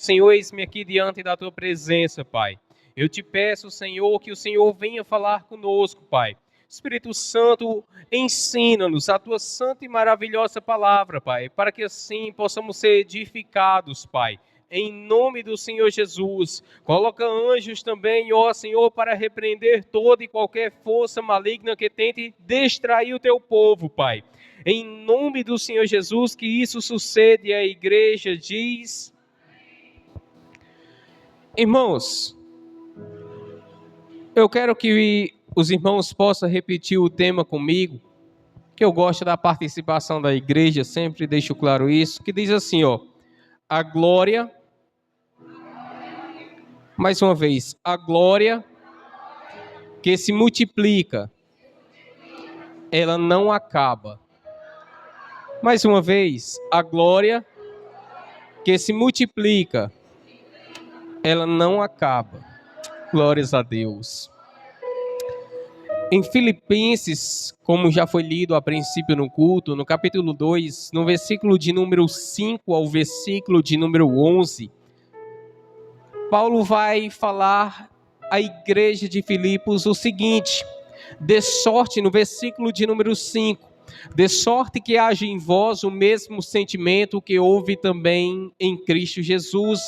Senhor, eis-me aqui diante da tua presença, Pai. Eu te peço, Senhor, que o Senhor venha falar conosco, Pai. Espírito Santo, ensina-nos a tua santa e maravilhosa palavra, Pai, para que assim possamos ser edificados, Pai. Em nome do Senhor Jesus, coloca anjos também, ó Senhor, para repreender toda e qualquer força maligna que tente distrair o teu povo, Pai. Em nome do Senhor Jesus, que isso suceda e a igreja diz... Irmãos, eu quero que os irmãos possam repetir o tema comigo, que eu gosto da participação da igreja, sempre deixo claro isso, que diz assim, ó, a glória, mais uma vez, a glória que se multiplica, ela não acaba. Mais uma vez, a glória que se multiplica, ela não acaba. Glórias a Deus. Em Filipenses, como já foi lido a princípio no culto, no capítulo 2, no versículo de número 5 ao versículo de número 11, Paulo vai falar à igreja de Filipos o seguinte: de sorte, no versículo de número 5, de sorte que haja em vós o mesmo sentimento que houve também em Cristo Jesus.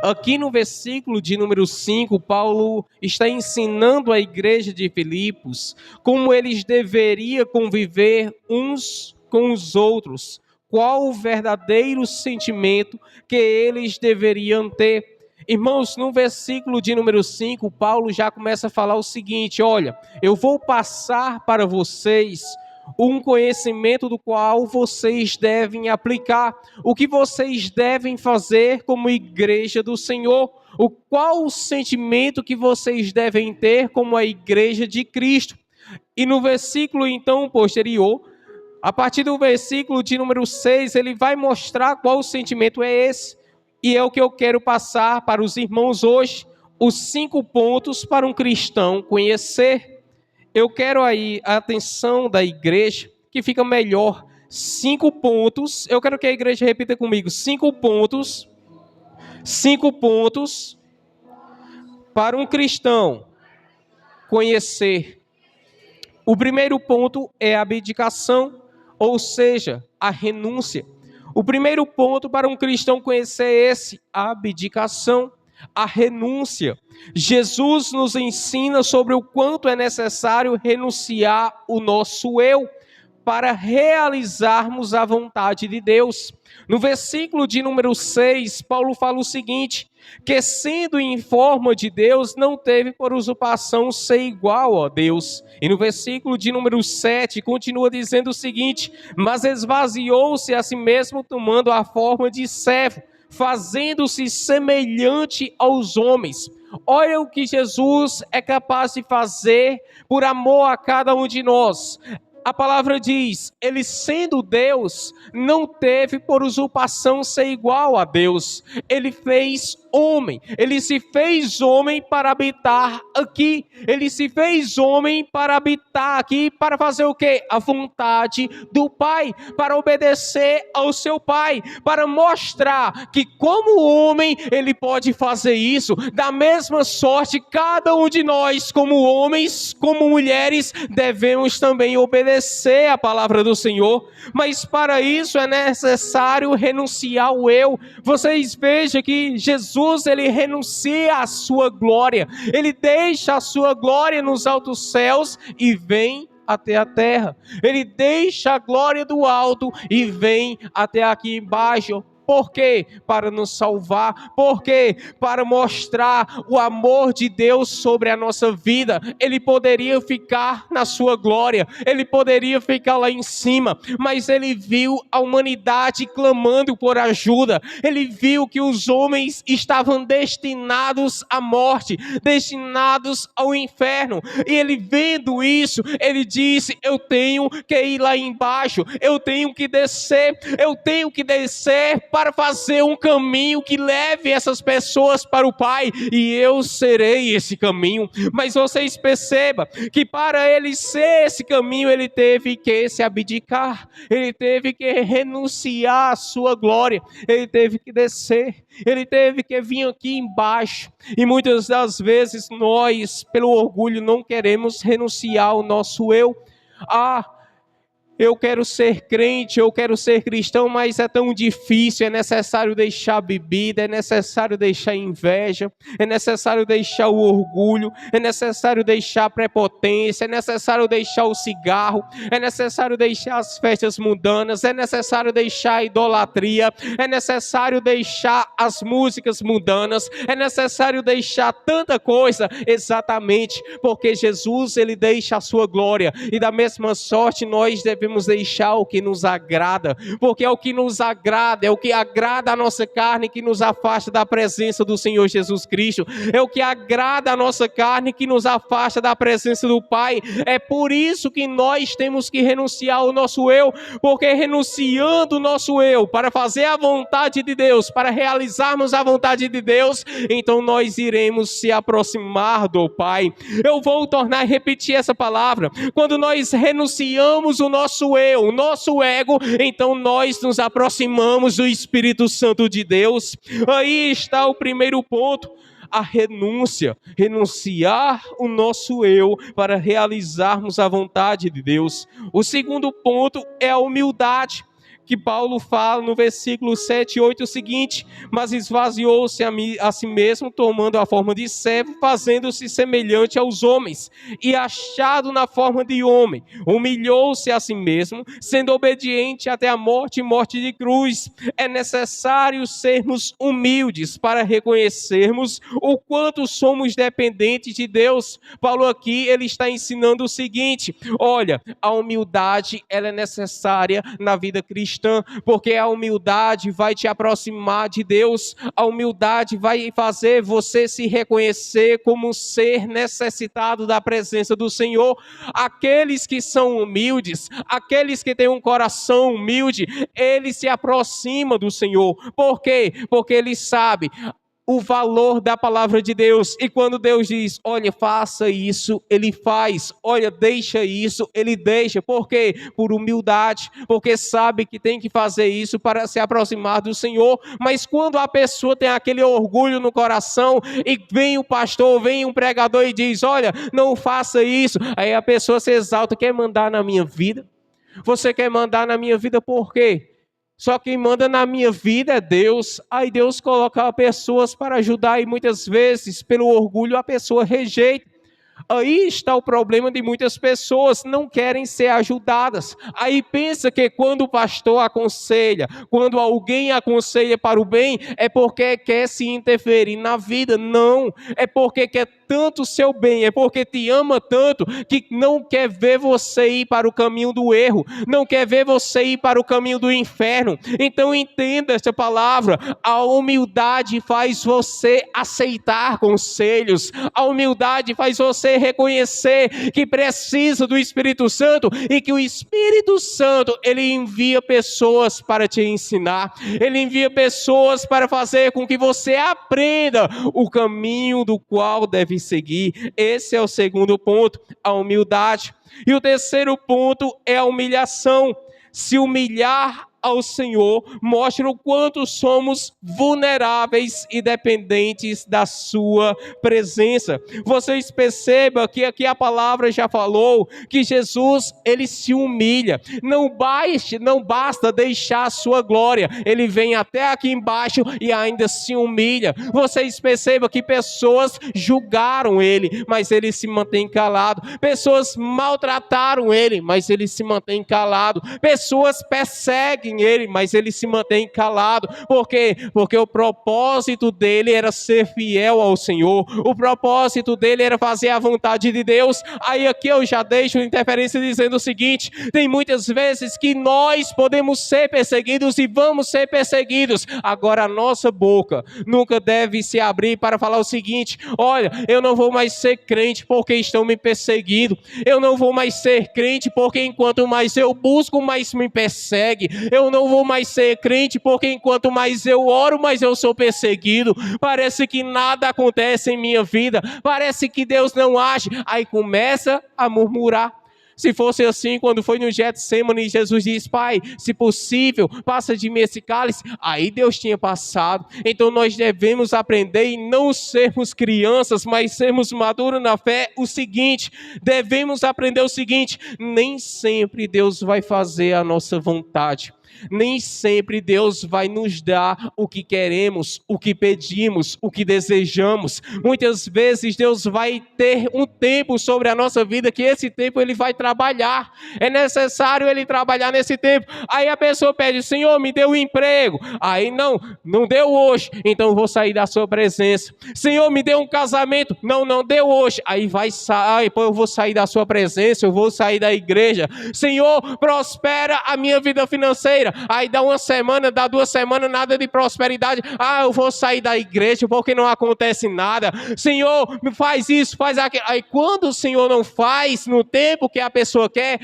Aqui no versículo de número 5, Paulo está ensinando a igreja de Filipos como eles deveriam conviver uns com os outros, qual o verdadeiro sentimento que eles deveriam ter. Irmãos, no versículo de número 5, Paulo já começa a falar o seguinte: olha, eu vou passar para vocês um conhecimento do qual vocês devem aplicar, o que vocês devem fazer como igreja do Senhor, qual o sentimento que vocês devem ter como a igreja de Cristo. E no versículo então posterior, a partir do versículo de número 6, ele vai mostrar qual o sentimento é esse, e é o que eu quero passar para os irmãos hoje, os 5 pontos para um cristão conhecer. Eu quero aí a atenção da igreja, que fica melhor. 5 pontos. Eu quero que a igreja repita comigo. 5 pontos. 5 pontos para um cristão conhecer. O primeiro ponto é a abdicação, ou seja, a renúncia. O primeiro ponto para um cristão conhecer é esse, a abdicação. A renúncia. Jesus nos ensina sobre o quanto é necessário renunciar o nosso eu para realizarmos a vontade de Deus. No versículo de número 6, Paulo fala o seguinte: que sendo em forma de Deus, não teve por usurpação ser igual a Deus. E no versículo de número 7, continua dizendo o seguinte: mas esvaziou-se a si mesmo, tomando a forma de servo, fazendo-se semelhante aos homens. Olha o que Jesus é capaz de fazer por amor a cada um de nós. A palavra diz, ele sendo Deus, não teve por usurpação ser igual a Deus. Ele fez homem, ele se fez homem para habitar aqui. Ele se fez homem para habitar aqui, para fazer o quê? A vontade do Pai, para obedecer ao seu Pai, para mostrar que como homem ele pode fazer isso. Da mesma sorte, cada um de nós, como homens, como mulheres, devemos também obedecer a palavra do Senhor, mas para isso é necessário renunciar ao eu. Vocês vejam que Jesus, ele renuncia à sua glória, ele deixa a sua glória nos altos céus e vem até a terra. Ele deixa a glória do alto e vem até aqui embaixo. Por quê? Para nos salvar. Por quê? Para mostrar o amor de Deus sobre a nossa vida. Ele poderia ficar na sua glória, ele poderia ficar lá em cima, mas ele viu a humanidade clamando por ajuda. Ele viu que os homens estavam destinados à morte, destinados ao inferno, e ele vendo isso, ele disse: eu tenho que ir lá embaixo, eu tenho que descer para fazer um caminho que leve essas pessoas para o Pai, e eu serei esse caminho. Mas vocês percebam que para ele ser esse caminho, ele teve que se abdicar, ele teve que renunciar à sua glória, ele teve que descer, ele teve que vir aqui embaixo. E muitas das vezes nós, pelo orgulho, não queremos renunciar ao nosso eu. Eu quero ser crente, eu quero ser cristão, mas é tão difícil, é necessário deixar a bebida, é necessário deixar a inveja, é necessário deixar o orgulho, é necessário deixar a prepotência, é necessário deixar o cigarro, é necessário deixar as festas mundanas, é necessário deixar a idolatria, é necessário deixar as músicas mundanas, é necessário deixar tanta coisa, exatamente porque Jesus, ele deixa a sua glória, e da mesma sorte nós devemos deixar o que nos agrada, porque é o que nos agrada, é o que agrada a nossa carne que nos afasta da presença do Senhor Jesus Cristo, é o que agrada a nossa carne que nos afasta da presença do Pai. É por isso que nós temos que renunciar ao nosso eu, porque renunciando o nosso eu para fazer a vontade de Deus, para realizarmos a vontade de Deus, então nós iremos se aproximar do Pai. Eu vou tornar a repetir essa palavra: quando nós renunciamos o nosso eu, o nosso ego, então nós nos aproximamos do Espírito Santo de Deus. Aí está o primeiro ponto, a renúncia, renunciar o nosso eu para realizarmos a vontade de Deus. O segundo ponto é a humildade, que Paulo fala no versículo 7 e 8 o seguinte: mas esvaziou-se a si mesmo, tomando a forma de servo, fazendo-se semelhante aos homens, e achado na forma de homem, humilhou-se a si mesmo, sendo obediente até a morte e morte de cruz. É necessário sermos humildes para reconhecermos o quanto somos dependentes de Deus. Paulo aqui, ele está ensinando o seguinte: olha, a humildade, ela é necessária na vida cristã, porque a humildade vai te aproximar de Deus, a humildade vai fazer você se reconhecer como um ser necessitado da presença do Senhor. Aqueles que são humildes, aqueles que têm um coração humilde, eles se aproximam do Senhor. Por quê? Porque eles sabem o valor da palavra de Deus, e quando Deus diz, olha, faça isso, ele faz, olha, deixa isso, ele deixa. Por quê? Por humildade, porque sabe que tem que fazer isso para se aproximar do Senhor. Mas quando a pessoa tem aquele orgulho no coração, e vem o pastor, vem um pregador e diz, olha, não faça isso, aí a pessoa se exalta: quer mandar na minha vida? Você quer mandar na minha vida por quê? Só quem manda na minha vida é Deus. Aí Deus coloca pessoas para ajudar, e muitas vezes, pelo orgulho, a pessoa rejeita. Aí está o problema de muitas pessoas, não querem ser ajudadas. Aí pensa que quando o pastor aconselha, quando alguém aconselha para o bem, é porque quer se interferir na vida. Não, é porque quer tanto o seu bem, é porque te ama tanto que não quer ver você ir para o caminho do erro, não quer ver você ir para o caminho do inferno. Então entenda essa palavra: a humildade faz você aceitar conselhos, a humildade faz você reconhecer que precisa do Espírito Santo, e que o Espírito Santo, ele envia pessoas para te ensinar, ele envia pessoas para fazer com que você aprenda o caminho do qual deve seguir. Esse é o segundo ponto, a humildade. E o terceiro ponto é a humilhação. Se humilhar ao Senhor mostra o quanto somos vulneráveis e dependentes da sua presença. Vocês percebam que aqui a palavra já falou que Jesus, ele se humilha. Não basta deixar a sua glória, ele vem até aqui embaixo e ainda se humilha. Vocês percebam que pessoas julgaram ele, mas ele se mantém calado. Pessoas maltrataram ele, mas ele se mantém calado. Pessoas perseguem ele, mas ele se mantém calado. Por quê? Porque o propósito dele era ser fiel ao Senhor. O propósito dele era fazer a vontade de Deus. Aí aqui eu já deixo interferência dizendo o seguinte: tem muitas vezes que nós podemos ser perseguidos e vamos ser perseguidos. Agora a nossa boca nunca deve se abrir para falar o seguinte: olha, eu não vou mais ser crente porque estão me perseguindo. Eu não vou mais ser crente porque enquanto mais eu busco, mais me persegue. eu não vou mais ser crente, porque enquanto mais eu oro, mais eu sou perseguido. Parece que nada acontece em minha vida, parece que Deus não age. Aí começa a murmurar. Se fosse assim, quando foi no Getsemane, Jesus diz: Pai, se possível, passa de mim esse cálice. Aí Deus tinha passado. Então nós devemos aprender e não sermos crianças, mas sermos maduros na fé. O seguinte, devemos aprender o seguinte: nem sempre Deus vai fazer a nossa vontade. Nem sempre Deus vai nos dar o que queremos, o que pedimos, o que desejamos. Muitas vezes Deus vai ter um tempo sobre a nossa vida, que esse tempo Ele vai trabalhar. É necessário Ele trabalhar nesse tempo. Aí a pessoa pede: Senhor, me dê um emprego. Aí não deu hoje, então eu vou sair da sua presença. Senhor, me dê um casamento. Não deu hoje. Aí vai sair, eu vou sair da sua presença, eu vou sair da igreja. Senhor, prospera a minha vida financeira. Aí dá uma semana, dá 2 semanas, nada de prosperidade. Eu vou sair da igreja porque não acontece nada. Senhor, me faz isso, faz aquilo. Aí quando o Senhor não faz no tempo que a pessoa quer,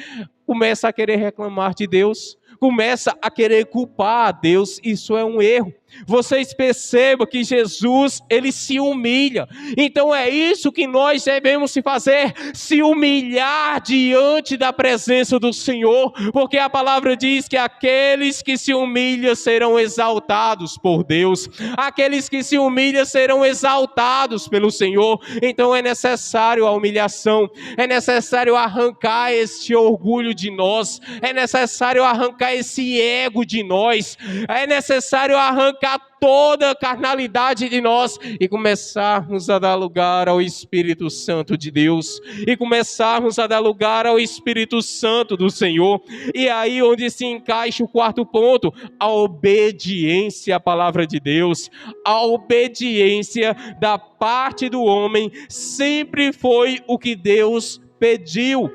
começa a querer reclamar de Deus, começa a querer culpar a Deus. Isso é um erro. Vocês percebam que Jesus, Ele se humilha. Então é isso que nós devemos se fazer, se humilhar diante da presença do Senhor, porque a palavra diz que aqueles que se humilham serão exaltados por Deus, aqueles que se humilham serão exaltados pelo Senhor. Então é necessário a humilhação, é necessário arrancar este orgulho de nós, é necessário arrancar esse ego de nós, é necessário arrancar toda a carnalidade de nós e começarmos a dar lugar ao Espírito Santo de Deus, e começarmos a dar lugar ao Espírito Santo do Senhor. E aí onde se encaixa o 4º ponto, a obediência à palavra de Deus. A obediência da parte do homem sempre foi o que Deus pediu.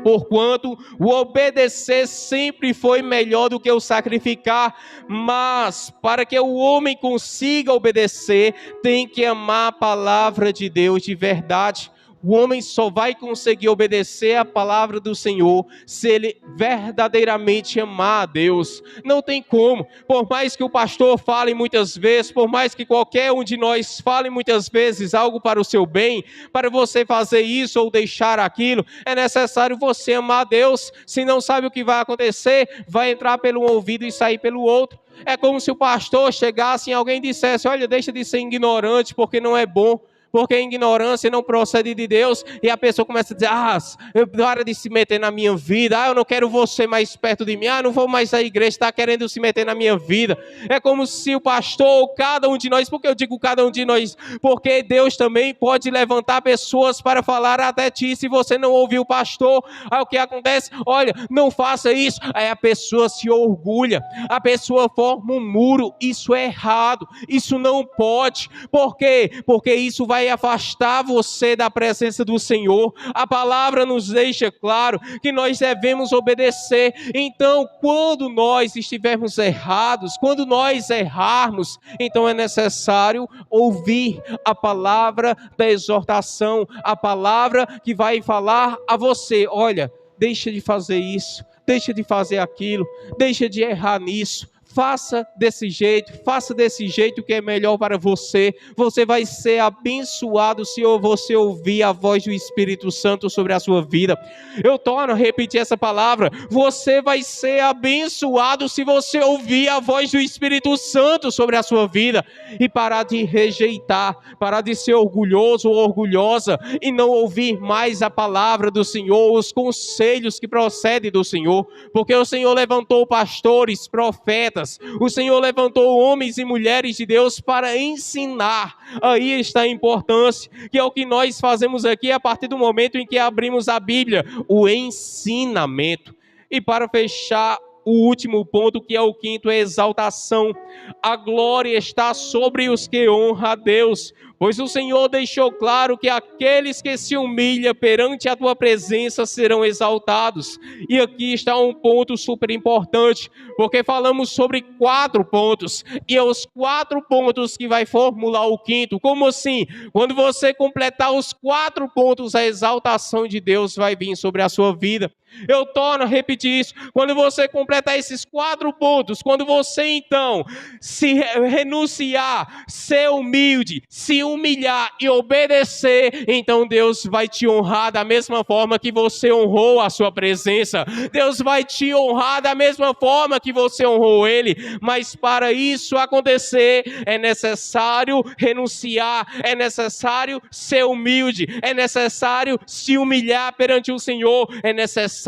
Porquanto o obedecer sempre foi melhor do que o sacrificar, mas para que o homem consiga obedecer, tem que amar a palavra de Deus de verdade. O homem só vai conseguir obedecer a palavra do Senhor se ele verdadeiramente amar a Deus. Não tem como. Por mais que o pastor fale muitas vezes, por mais que qualquer um de nós fale muitas vezes algo para o seu bem, para você fazer isso ou deixar aquilo, é necessário você amar a Deus. Se não sabe o que vai acontecer, vai entrar pelo um ouvido e sair pelo outro. É como se o pastor chegasse e alguém dissesse: olha, deixa de ser ignorante porque não é bom. Porque a ignorância não procede de Deus, e a pessoa começa a dizer: para de se meter na minha vida, eu não quero você mais perto de mim, não vou mais à igreja, está querendo se meter na minha vida. É como se o pastor, cada um de nós, por que eu digo cada um de nós? Porque Deus também pode levantar pessoas para falar até ti, se você não ouvir o pastor. Aí o que acontece? Olha, não faça isso. Aí a pessoa se orgulha, a pessoa forma um muro. Isso é errado, isso não pode. Por quê? Porque isso vai afastar você da presença do Senhor. A palavra nos deixa claro que nós devemos obedecer. Então, quando nós estivermos errados, quando nós errarmos, então é necessário ouvir a palavra da exortação, a palavra que vai falar a você: olha, deixa de fazer isso, deixa de fazer aquilo, deixa de errar nisso. Faça desse jeito que é melhor para você. Você vai ser abençoado se você ouvir a voz do Espírito Santo sobre a sua vida. Eu torno a repetir essa palavra: você vai ser abençoado se você ouvir a voz do Espírito Santo sobre a sua vida e parar de rejeitar, parar de ser orgulhoso ou orgulhosa e não ouvir mais a palavra do Senhor, os conselhos que procedem do Senhor, porque o Senhor levantou pastores, profetas, o Senhor levantou homens e mulheres de Deus para ensinar. Aí está a importância, que é o que nós fazemos aqui a partir do momento em que abrimos a Bíblia, o ensinamento. E para fechar, o último ponto, que é o 5º, é exaltação. A glória está sobre os que honram a Deus, Pois o Senhor deixou claro que aqueles que se humilham perante a tua presença serão exaltados. E aqui está um ponto super importante, porque falamos sobre 4 pontos, e é os 4 pontos que vai formular o 5º. Como assim? Quando você completar os 4 pontos, a exaltação de Deus vai vir sobre a sua vida. Eu torno a repetir isso. Quando você completar esses 4 pontos, quando você então se renunciar, ser humilde, se humilhar e obedecer, então Deus vai te honrar da mesma forma que você honrou a sua presença. Deus vai te honrar da mesma forma que você honrou Ele. Mas para isso acontecer, é necessário renunciar, é necessário ser humilde, é necessário se humilhar perante o Senhor, é necessário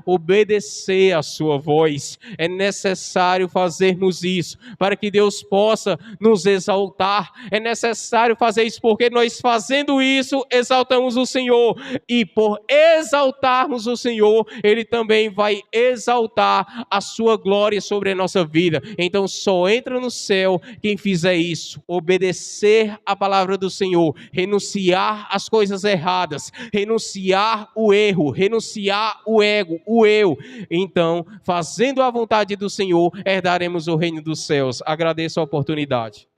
obedecer a sua voz. É necessário fazermos isso para que Deus possa nos exaltar. É necessário fazer isso porque nós fazendo isso exaltamos o Senhor, e por exaltarmos o Senhor, Ele também vai exaltar a sua glória sobre a nossa vida. Então só entra no céu quem fizer isso, obedecer a palavra do Senhor, renunciar às coisas erradas, renunciar o erro, renunciar o ego, o eu. Então, fazendo a vontade do Senhor, herdaremos o reino dos céus. Agradeço a oportunidade.